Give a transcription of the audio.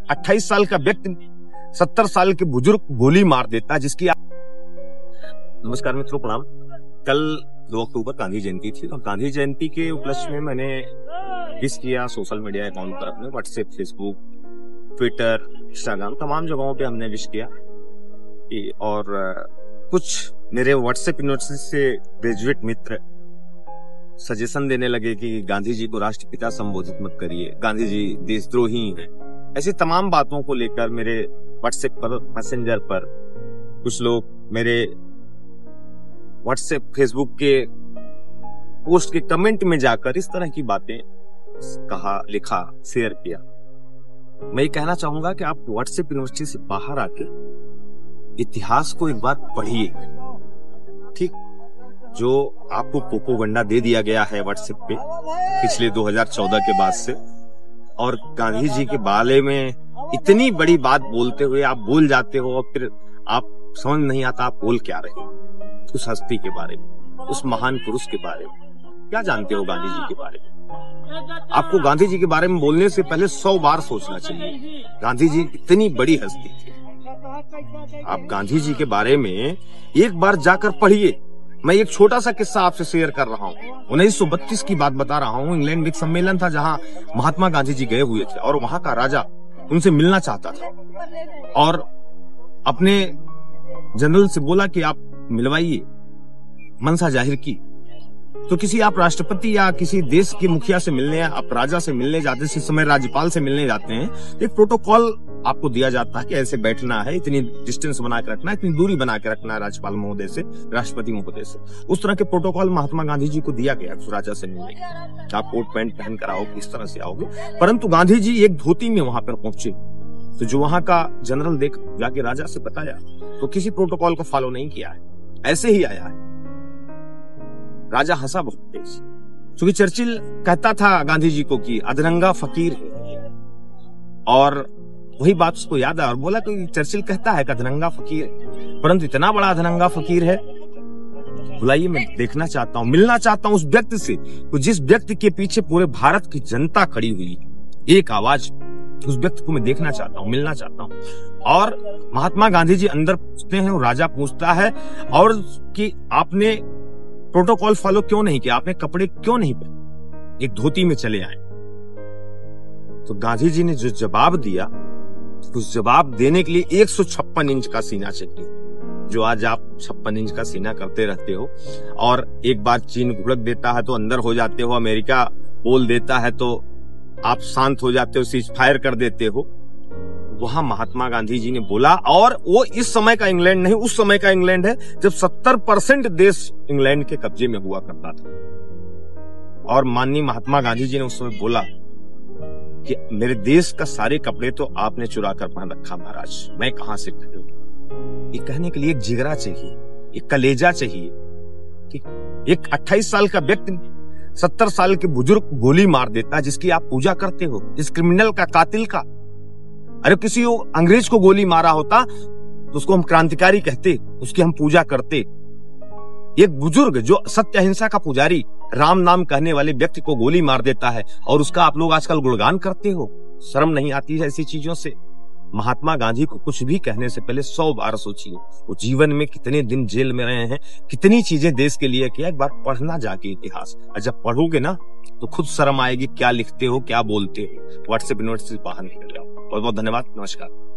28 साल का व्यक्ति 70 साल के बुजुर्ग गोली मार देता, जिसकी नमस्कार मित्रों, प्रणाम। कल 2 अक्टूबर गांधी जयंती थी और गांधी जयंती के उपलक्ष्य में मैंने विश किया सोशल मीडिया अकाउंट पर, अपने व्हाट्सएप, फेसबुक, ट्विटर, इंस्टाग्राम, तमाम जगहों पे हमने विश किया। और कुछ मेरे व्हाट्सएप यूनिवर्सिटी से ग्रेजुएट मित्र सजेशन देने लगे कि गांधी जी को राष्ट्रपिता संबोधित मत करिए, गांधी जी देशद्रोही हैं। ऐसी तमाम बातों को लेकर मेरे व्हाट्सएप पर, मैसेंजर पर कुछ लोग मेरे व्हाट्सएप, फेसबुक के पोस्ट के कमेंट में जाकर इस तरह की बातें कहा, लिखा, शेयर किया। मैं ये कहना चाहूंगा कि आप व्हाट्सएप यूनिवर्सिटी से बाहर आके इतिहास को एक बार पढ़िए। ठीक, जो आपको प्रोपेगेंडा दे दिया गया है व्हाट्सएप पे पिछले 2014 के बाद से, और गांधी जी के बारे में इतनी बड़ी बात बोलते हुए आप बोल जाते हो और फिर आप समझ नहीं आता आप बोल क्या रहे हो। उस हस्ती के बारे में, उस महान पुरुष के बारे में क्या जानते हो गांधी जी के बारे में? आपको गांधी जी के बारे में बोलने से पहले 100 बार सोचना चाहिए। गांधी जी इतनी बड़ी हस्ती थी। आप गांधी जी के बारे में एक बार जाकर पढ़िए। मैं एक छोटा सा किस्सा आपसे शेयर कर रहा हूँ। 1932 की बात बता रहा हूँ। इंग्लैंड में एक सम्मेलन था जहाँ महात्मा गांधी जी गए हुए थे और वहां का राजा उनसे मिलना चाहता था और अपने जनरल से बोला कि आप मिलवाइए, मनसा जाहिर की। तो किसी आप राष्ट्रपति या किसी देश के मुखिया से मिलने, आप राजा से मिलने जाते, इस समय राज्यपाल से मिलने जाते हैं, एक प्रोटोकॉल आपको दिया जाता है कि ऐसे बैठना है, इतनी डिस्टेंस बना के रखना है, इतनी दूरी बना के रखना है राज्यपाल महोदय से, राष्ट्रपति महोदय से। उस तरह के प्रोटोकॉल महात्मा गांधी जी को दिया गया उस राजा से मिलने। आप कोट पैंट पहन कर आओगे, इस तरह से आओगे। परंतु गांधी जी एक धोती में वहां पर पहुंचे, तो जो वहां का जनरल देख जाके राजा से बताया, तो किसी प्रोटोकॉल को फॉलो नहीं किया है, ऐसे ही आया है। राजा हंसा बहुत तेज, क्योंकि चर्चिल कहता था गांधी जी को कि अधरंगा फकीर है, और वही बात उसको याद है और बोला कि चर्चिल कहता है कि अधरंगा फकीर है, परंतु इतना बड़ा अधरंगा फकीर है, बुलाइए, मैं देखना चाहता हूं, मिलना चाहता हूं उस व्यक्ति से, तो जिस व्यक्ति के पीछे पूरे भारत की जनता खड़ी हुई, एक आवाज, उस व्यक्ति को मैं देखना चाहता हूं, मिलना चाहता हूं। और महात्मा गांधी जी अंदर पूछते हैं और राजा पूछता है और कि आपने प्रोटोकॉल फॉलो क्यों नहीं किया, आपने कपड़े क्यों नहीं पहने, एक धोती में चले आए। तो गांधी जी ने जो जवाब दिया, उस जवाब देने के लिए 156 इंच का सीना चाहिए, जो आज आप 56 इंच का सीना करते रहते हो। और एक बार चीन घुड़क देता है तो अंदर हो जाते हो, अमेरिका बोल देता है तो आप शांत हो जाते हो, सीज फायर कर देते हो। वहां महात्मा गांधी जी ने बोला, और वो इस समय का इंग्लैंड नहीं, उस समय का इंग्लैंड है जब 70% देश इंग्लैंड के कब्जे में हुआ करता था। और माननीय महात्मा गांधी जी ने उस समय बोला कि मेरे देश का सारे कपड़े तो आपने चुरा कर पहन रखा महाराज, मैं कहां से खरीदूं। ये कहने के लिए एक जिगरा चाहिए, एक कलेजा चाहिए कि एक 28 साल का व्यक्ति 70 साल के बुजुर्ग गोली मार देता, जिसकी आप पूजा करते हो, इस क्रिमिनल का, कातिल का। अरे किसी अंग्रेज को गोली मारा होता तो उसको हम क्रांतिकारी कहते, उसकी हम पूजा करते। एक बुजुर्ग जो सत्य अहिंसा का पुजारी, राम नाम कहने वाले व्यक्ति को गोली मार देता है और उसका आप लोग आजकल गुणगान करते हो। शर्म नहीं आती है ऐसी चीजों से? महात्मा गांधी को कुछ भी कहने से पहले 100 बार सोचिए। वो जीवन में कितने दिन जेल में रहे हैं, कितनी चीजें देश के लिए किया। एक बार पढ़ना जाके इतिहास, और जब पढ़ोगे ना तो खुद शर्म आएगी क्या लिखते हो, क्या बोलते हो। व्हाट्सएप यूनिवर्सिटी से बाहर निकल जाओ। बहुत बहुत धन्यवाद, नमस्कार।